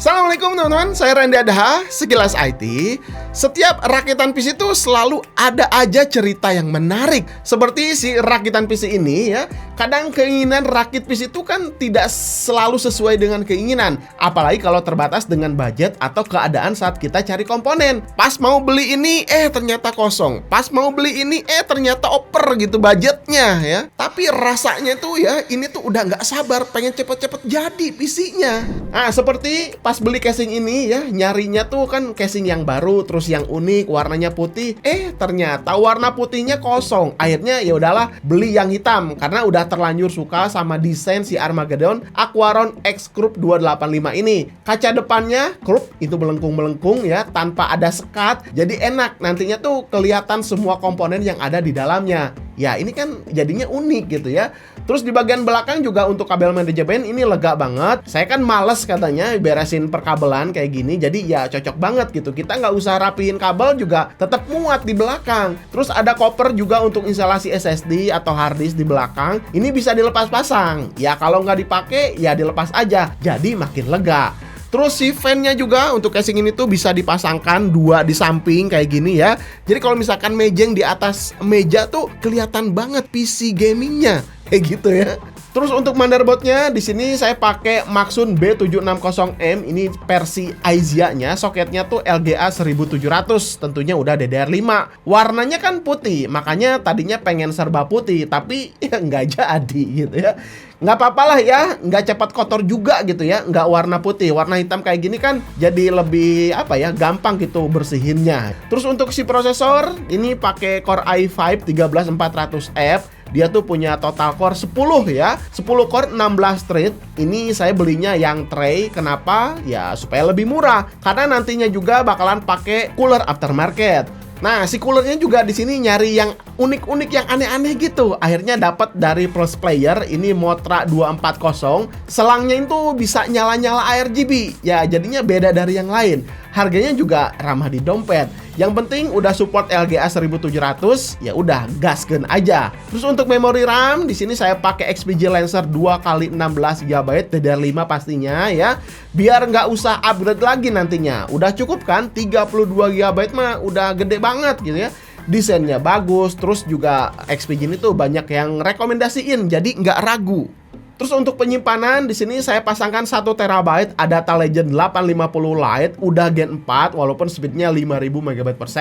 Assalamualaikum teman-teman, saya Randy Adaha, Sekilas IT. Setiap rakitan PC itu selalu ada aja cerita yang menarik. Seperti si rakitan PC ini ya. Kadang keinginan rakit PC itu kan tidak selalu sesuai dengan keinginan. Apalagi kalau terbatas dengan budget atau keadaan saat kita cari komponen. Pas mau beli ini, ternyata kosong. Pas mau beli ini, ternyata oper gitu budgetnya ya. Tapi rasanya tuh ya, ini tuh udah nggak sabar pengen cepet-cepet jadi PC-nya. Nah, seperti pas beli casing ini ya, nyarinya tuh kan casing yang baru, terus yang unik, warnanya putih. Ternyata warna putihnya kosong. Akhirnya ya udahlah beli yang hitam karena udah terlanjur suka sama desain si Armageddon Aquaron X Croup 285 ini. Kaca depannya croup itu melengkung-melengkung ya, tanpa ada sekat. Jadi enak nantinya tuh kelihatan semua komponen yang ada di dalamnya. Ya ini kan jadinya unik gitu ya. Terus di bagian belakang juga untuk kabel manajemen ini lega banget. Saya kan males katanya beresin perkabelan kayak gini. Jadi ya cocok banget gitu. Kita nggak usah rapiin kabel juga tetap muat di belakang. Terus ada koper juga untuk instalasi SSD atau hard disk di belakang. Ini bisa dilepas pasang. Ya kalau nggak dipakai ya dilepas aja. Jadi makin lega. Terus si fan-nya juga untuk casing ini tuh bisa dipasangkan dua di samping kayak gini ya. Jadi kalau misalkan mejeng di atas meja tuh kelihatan banget PC gamingnya kayak gitu ya. Terus untuk motherboardnya di sini saya pakai Maxun B760M, ini versi Aizia-nya, soketnya tuh LGA 1700, tentunya udah DDR5. Warnanya kan putih, makanya tadinya pengen serba putih, tapi ya nggak jadi gitu ya. Nggak apa-apa lah ya, nggak cepat kotor juga gitu ya, nggak warna putih. Warna hitam kayak gini kan jadi lebih gampang gitu bersihinnya. Terus untuk si prosesor, ini pakai Core i5 13400F. Dia tuh punya total core 10 ya, 10 core 16 thread. Ini saya belinya yang tray. Kenapa? Ya supaya lebih murah. Karena nantinya juga bakalan pakai cooler aftermarket. Nah, si coolernya juga di sini nyari yang unik-unik, yang aneh-aneh gitu. Akhirnya dapat dari Plus Player, ini Motra 240. Selangnya itu bisa nyala-nyala RGB. Ya, jadinya beda dari yang lain. Harganya juga ramah di dompet. Yang penting udah support LGA 1700, ya udah gaskeun aja. Terus untuk memori RAM di sini saya pakai XPG Lancer 2x16GB DDR5 pastinya ya. Biar nggak usah upgrade lagi nantinya. Udah cukup kan 32GB mah udah gede banget gitu ya. Desainnya bagus, terus juga XPG ini tuh banyak yang rekomendasiin, jadi nggak ragu. Terus untuk penyimpanan di sini saya pasangkan 1 TB Adata Legend 850 Lite, udah Gen 4 walaupun speednya 5000 MB/s.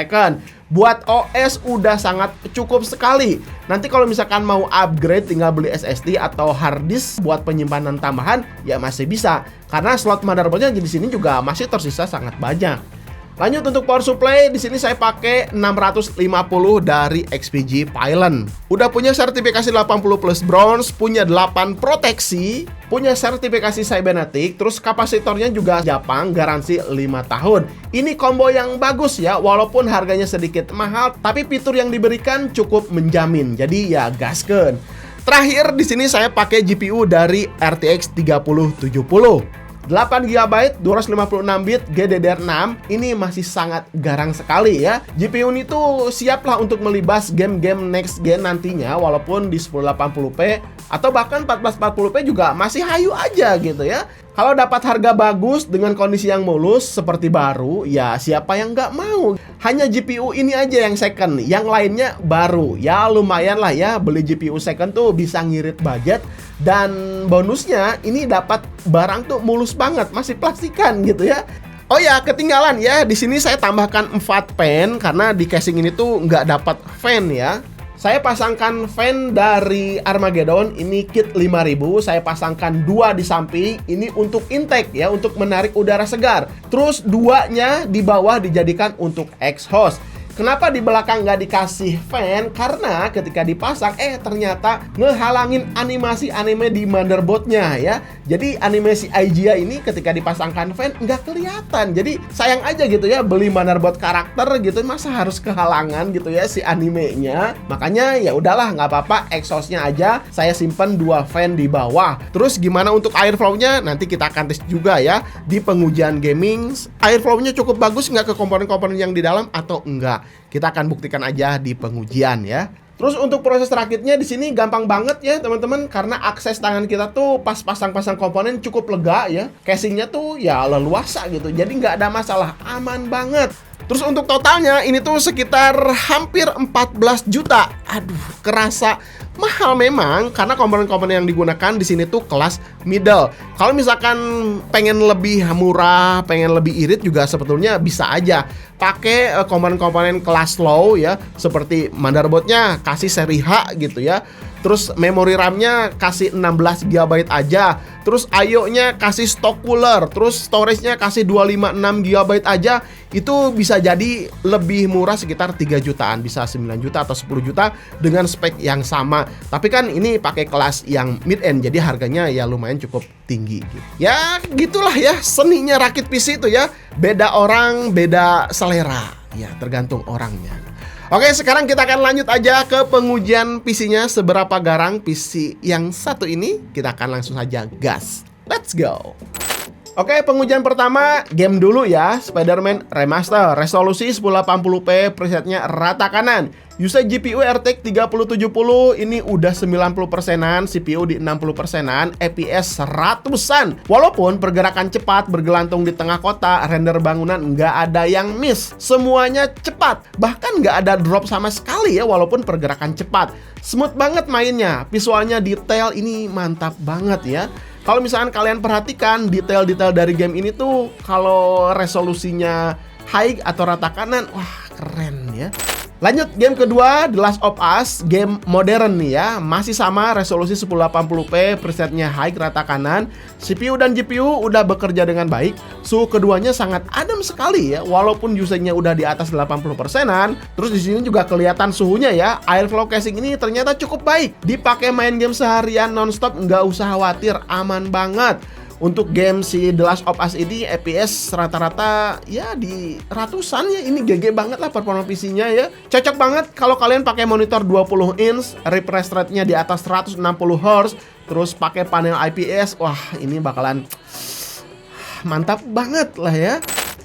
Buat OS udah sangat cukup sekali. Nanti kalau misalkan mau upgrade tinggal beli SSD atau hard disk buat penyimpanan tambahan ya masih bisa. Karena slot motherboardnya di sini juga masih tersisa sangat banyak. Lanjut untuk power supply, di sini saya pakai 650 dari XPG Pylon. Udah punya sertifikasi 80 plus bronze, punya 8 proteksi, punya sertifikasi cybernetic, terus kapasitornya juga Jepang, garansi 5 tahun. Ini combo yang bagus ya, walaupun harganya sedikit mahal, tapi fitur yang diberikan cukup menjamin. Jadi ya gaskeun. Terakhir di sini saya pakai GPU dari RTX 3070. 8GB, 256-bit, GDDR6. Ini masih sangat garang sekali ya. GPU ini tuh siaplah untuk melibas game-game next gen nantinya, walaupun di 1080p atau bahkan 1440p juga masih hayu aja gitu ya. Kalau dapat harga bagus dengan kondisi yang mulus seperti baru, ya siapa yang nggak mau? Hanya GPU ini aja yang second, yang lainnya baru. Ya lumayan lah ya, beli GPU second tuh bisa ngirit budget. Dan bonusnya ini dapat barang tuh mulus banget, masih plastikan gitu ya. Oh ya, ketinggalan ya, di sini saya tambahkan 4 fan karena di casing ini tuh nggak dapat fan ya. Saya pasangkan fan dari Armageddon, ini kit 5000. Saya pasangkan 2 di samping, ini untuk intake ya, untuk menarik udara segar. Terus 2-nya di bawah dijadikan untuk exhaust. Kenapa di belakang nggak dikasih fan? Karena ketika dipasang, ternyata ngehalangin animasi anime di motherboardnya ya. Jadi animasi Aizia ini ketika dipasangkan fan nggak kelihatan. Jadi sayang aja gitu ya, beli motherboard karakter gitu, masa harus kehalangan gitu ya si animenya. Makanya ya udahlah, nggak apa-apa, exhaustnya aja saya simpen 2 fan di bawah. Terus gimana untuk airflow-nya? Nanti kita akan tes juga ya di pengujian gaming. Airflow-nya cukup bagus nggak ke komponen-komponen yang di dalam atau enggak? Kita akan buktikan aja di pengujian ya. Terus untuk proses rakitnya di sini gampang banget ya teman-teman, karena akses tangan kita tuh pas pasang-pasang komponen cukup lega ya. Casingnya tuh ya leluasa gitu, jadi nggak ada masalah, aman banget. Terus untuk totalnya ini tuh sekitar hampir 14 juta. Aduh, kerasa mahal memang karena komponen-komponen yang digunakan di sini tuh kelas middle. Kalau misalkan pengen lebih murah, pengen lebih irit juga sebetulnya bisa aja pakai komponen-komponen kelas low ya, seperti motherboardnya kasih seri H gitu ya. Terus memori RAM-nya kasih 16 GB aja. Terus IO-nya kasih stock cooler. Terus storage-nya kasih 256 GB aja. Itu bisa jadi lebih murah sekitar 3 jutaan. Bisa 9 juta atau 10 juta dengan spek yang sama. Tapi kan ini pakai kelas yang mid-end, jadi harganya ya lumayan cukup tinggi gitu. Ya gitulah ya seninya rakit PC itu ya. Beda orang, beda selera. Ya tergantung orangnya. Oke, sekarang kita akan lanjut aja ke pengujian PC-nya. Seberapa garang PC yang satu ini. Kita akan langsung saja gas. Let's go. Oke, pengujian pertama game dulu ya. Spider-Man Remaster, resolusi 1080p, presetnya rata kanan. Usage GPU RTX 3070 ini udah 90%-an, CPU di 60%-an, FPS 100-an. Walaupun pergerakan cepat, bergelantung di tengah kota, render bangunan nggak ada yang miss. Semuanya cepat, bahkan nggak ada drop sama sekali ya walaupun pergerakan cepat. Smooth banget mainnya, visualnya detail ini mantap banget ya. Kalau misalkan kalian perhatikan detail-detail dari game ini tuh, kalau resolusinya high atau rata kanan, wah keren ya. Lanjut game kedua, The Last of Us, game modern nih ya. Masih sama resolusi 1080p, presetnya high rata kanan. CPU dan GPU udah bekerja dengan baik. Suhu keduanya sangat adem sekali ya, walaupun usage-nya udah di atas 80%-an. Terus di sini juga kelihatan suhunya ya. Airflow casing ini ternyata cukup baik. Dipakai main game seharian nonstop, nggak usah khawatir, aman banget. Untuk game si The Last of Us ini FPS rata-rata ya di ratusan ya. Ini GG banget lah performa PC-nya ya. Cocok banget kalau kalian pakai monitor 20 inch, refresh rate-nya di atas 160 Hz, terus pakai panel IPS. Wah, ini bakalan mantap banget lah ya.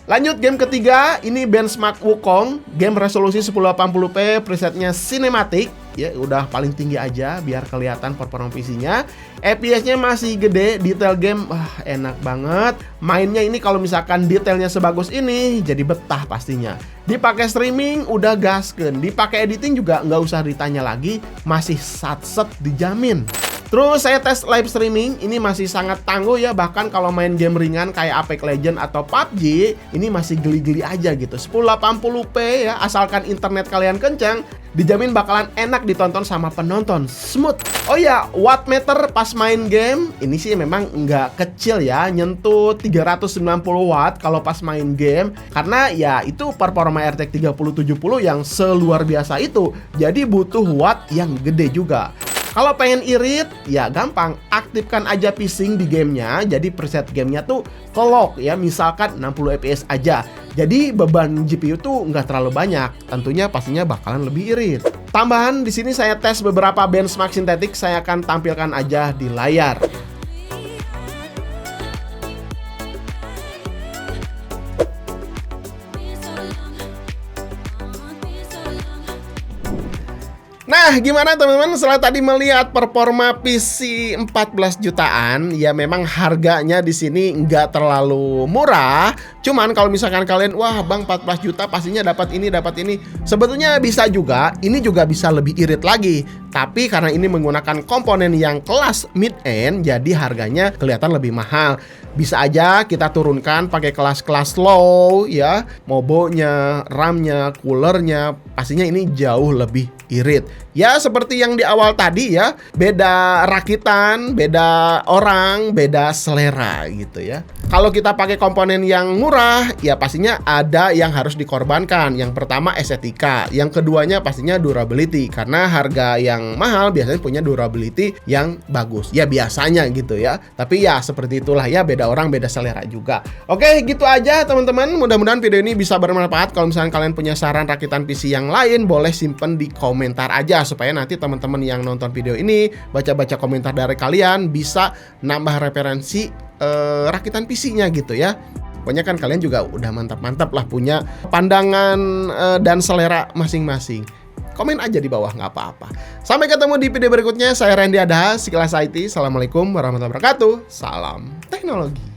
Lanjut game ketiga, ini Benchmark Wukong, game resolusi 1080p, presetnya cinematic. Ya udah paling tinggi aja biar kelihatan performa PC-nya. FPS-nya masih gede, detail game enak banget. Mainnya ini kalau misalkan detailnya sebagus ini jadi betah pastinya. Dipakai streaming udah gaskeun, dipakai editing juga nggak usah ditanya lagi, masih satset dijamin. Terus saya tes live streaming, ini masih sangat tangguh ya. Bahkan kalau main game ringan kayak Apex Legends atau PUBG, ini masih geli-geli aja gitu. 1080p ya, asalkan internet kalian kencang, dijamin bakalan enak ditonton sama penonton. Smooth. Oh ya, wattmeter pas main game, ini sih memang nggak kecil ya, nyentuh 390 watt kalau pas main game. Karena ya itu performa RTX 3070 yang seluar biasa itu, jadi butuh watt yang gede juga. Kalau pengen irit, ya gampang, aktifkan aja pacing di gamenya. Jadi preset gamenya tuh ke lock ya, misalkan 60 fps aja. Jadi beban GPU tuh nggak terlalu banyak. Tentunya pastinya bakalan lebih irit. Tambahan di sini saya tes beberapa benchmark sintetik, saya akan tampilkan aja di layar. Nah, gimana teman-teman setelah tadi melihat performa PC 14 jutaan? Ya memang harganya di sini nggak terlalu murah. Cuman kalau misalkan kalian, wah bang 14 juta pastinya dapat ini, dapat ini. Sebetulnya bisa juga, ini juga bisa lebih irit lagi. Tapi karena ini menggunakan komponen yang kelas mid-end, jadi harganya kelihatan lebih mahal. Bisa aja kita turunkan pakai kelas-kelas low ya. Mobonya, RAM-nya, coolernya, pastinya ini jauh lebih irit. Ya seperti yang di awal tadi ya, beda rakitan, beda orang, beda selera gitu ya. Kalau kita pakai komponen yang murah, ya pastinya ada yang harus dikorbankan. Yang pertama estetika, yang keduanya pastinya durability. Karena harga yang mahal biasanya punya durability yang bagus. Ya biasanya gitu ya. Tapi ya seperti itulah ya, beda orang, beda selera juga. Oke, gitu aja teman-teman. Mudah-mudahan video ini bisa bermanfaat. Kalau misalnya kalian punya saran rakitan PC yang lain, boleh simpen di komentar aja. Supaya nanti teman-teman yang nonton video ini, baca-baca komentar dari kalian, bisa nambah referensi rakitan PC-nya gitu ya. Pokoknya kan kalian juga udah mantap-mantap lah punya pandangan dan selera masing-masing. komen aja di bawah, nggak apa-apa. Sampai ketemu di video berikutnya. Saya Randy Adaha, Sekilas IT. Assalamualaikum warahmatullahi wabarakatuh. Salam teknologi.